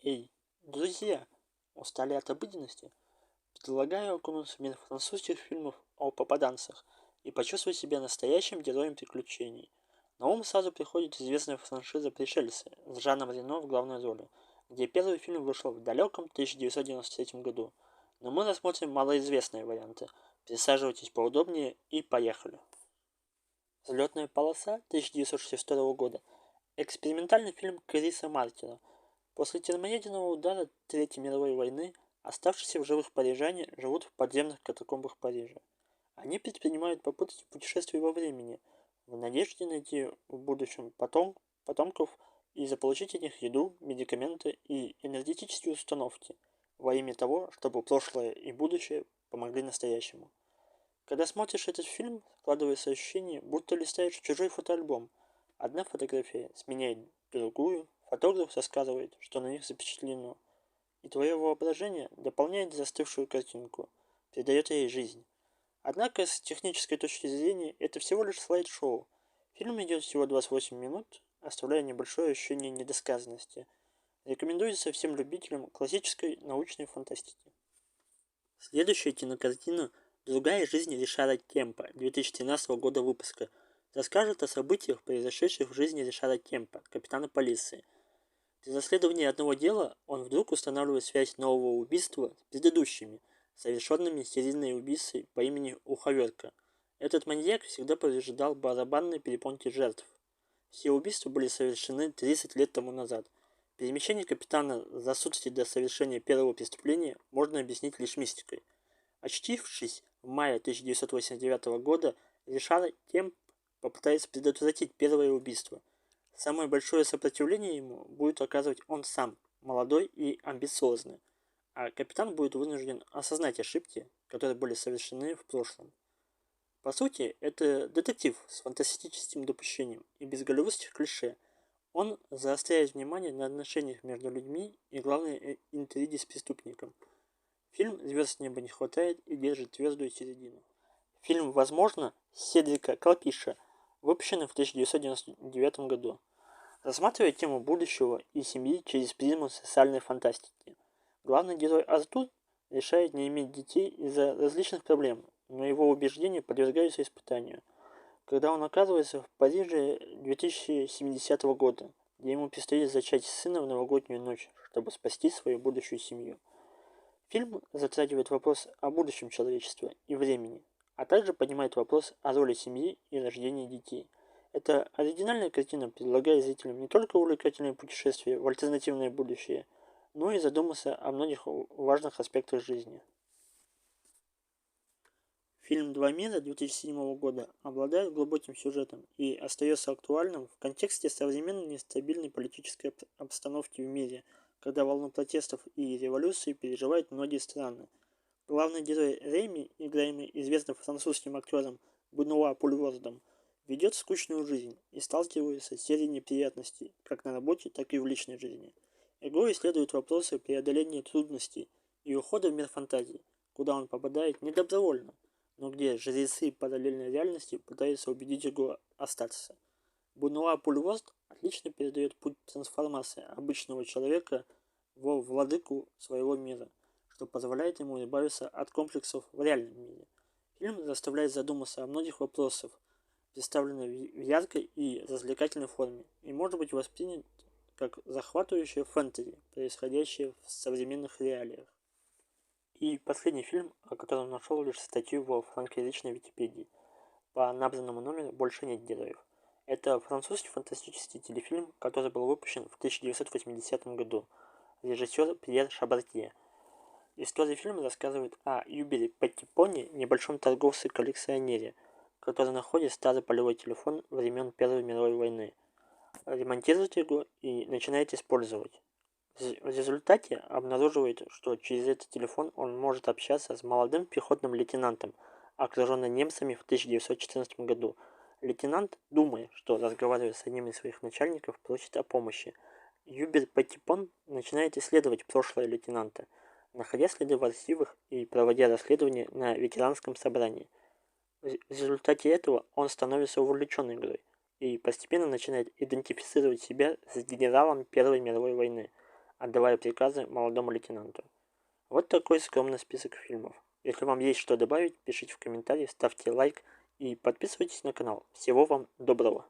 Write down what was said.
Эй, друзья, устали от обыденности? Предлагаю окунуться в мир французских фильмов о попаданцах и почувствовать себя настоящим героем приключений. На ум сразу приходит известная франшиза «Пришельцы» с Жаном Рено в главной роли, где первый фильм вышел в далеком 1993 году. Но мы рассмотрим малоизвестные варианты. Присаживайтесь поудобнее и поехали. «Взлетная полоса» 1962 года. Экспериментальный фильм Криса Мартина. После термоядерного удара Третьей мировой войны оставшиеся в живых парижане живут в подземных катакомбах Парижа. Они предпринимают попытки путешествий во времени, в надежде найти в будущем потомков и заполучить от них еду, медикаменты и энергетические установки во имя того, чтобы прошлое и будущее помогли настоящему. Когда смотришь этот фильм, складывается ощущение, будто листаешь чужой фотоальбом. Одна фотография сменяет другую, фотограф рассказывает, что на них запечатлено, и твое воображение дополняет застывшую картинку, придает ей жизнь. Однако, с технической точки зрения, это всего лишь слайд-шоу. Фильм идет всего 28 минут, оставляя небольшое ощущение недосказанности. Рекомендуется всем любителям классической научной фантастики. Следующая кинокартина «Другая жизнь Ришара Кемпа» 2013 года выпуска расскажет о событиях, произошедших в жизни Ришара Кемпа, капитана полиции. При расследовании одного дела он вдруг устанавливает связь нового убийства с предыдущими, совершенными серийной убийцей по имени Уховерка. Этот маньяк всегда повреждал барабанные перепонки жертв. Все убийства были совершены 30 лет тому назад. Перемещение капитана за сутки до совершения первого преступления можно объяснить лишь мистикой. Очтившись в мае 1989 года, Ришар Кемп попытается предотвратить первое убийство. Самое большое сопротивление ему будет оказывать он сам, молодой и амбициозный, а капитан будет вынужден осознать ошибки, которые были совершены в прошлом. По сути, это детектив с фантастическим допущением и без голливудских клише. Он заостряет внимание на отношениях между людьми и главной интриге с преступником. Фильм «Звезд с неба не хватает» и держит твердую середину. Фильм «Возможно» Седрика Клапиша, выпущенный в 1999 году, рассматривает тему будущего и семьи через призму социальной фантастики. Главный герой Артур решает не иметь детей из-за различных проблем, но его убеждения подвергаются испытанию, когда он оказывается в Париже 2070 года, где ему предстоит зачать сына в новогоднюю ночь, чтобы спасти свою будущую семью. Фильм затрагивает вопрос о будущем человечества и времени, а также поднимает вопрос о роли семьи и рождении детей. Эта оригинальная картина предлагает зрителям не только увлекательные путешествия в альтернативное будущее, но и задуматься о многих важных аспектах жизни. Фильм «Два мира» 2007 года обладает глубоким сюжетом и остается актуальным в контексте современной нестабильной политической обстановки в мире, когда волну протестов и революций переживают многие страны. Главный герой Рейми, играемый известным французским актером Бенуа Пульвордом, ведет скучную жизнь и сталкивается с серией неприятностей, как на работе, так и в личной жизни. Его исследуют вопросы преодоления трудностей и ухода в мир фантазии, куда он попадает недобровольно, но где жрецы параллельной реальности пытаются убедить его остаться. Бенуа Пульворд отлично передает путь трансформации обычного человека во владыку своего мира, что позволяет ему избавиться от комплексов в реальном мире. Фильм заставляет задуматься о многих вопросах, представленных в яркой и развлекательной форме, и может быть воспринят как захватывающее фэнтези, происходящее в современных реалиях. И последний фильм, о котором нашел лишь статью во франкоязычной Википедии. По набранному номеру больше нет героев. Это французский фантастический телефильм, который был выпущен в 1980 году. Режиссер Пьер Шабартье. История фильма рассказывает о Юбере Петтипоне, небольшом торговце-коллекционере, который находит старый полевой телефон времен Первой мировой войны, ремонтирует его и начинает использовать. В результате обнаруживает, что через этот телефон он может общаться с молодым пехотным лейтенантом, окруженным немцами в 1914 году. Лейтенант, думая, что разговаривает с одним из своих начальников, просит о помощи. Юбер Петтипон начинает исследовать прошлое лейтенанта, находя следы в архивах и проводя расследование на ветеранском собрании. В результате этого он становится увлечен игрой и постепенно начинает идентифицировать себя с генералом Первой мировой войны. отдавая приказы молодому лейтенанту. Вот такой скромный список фильмов. Если вам есть что добавить, пишите в комментариях, ставьте лайк и подписывайтесь на канал. Всего вам доброго!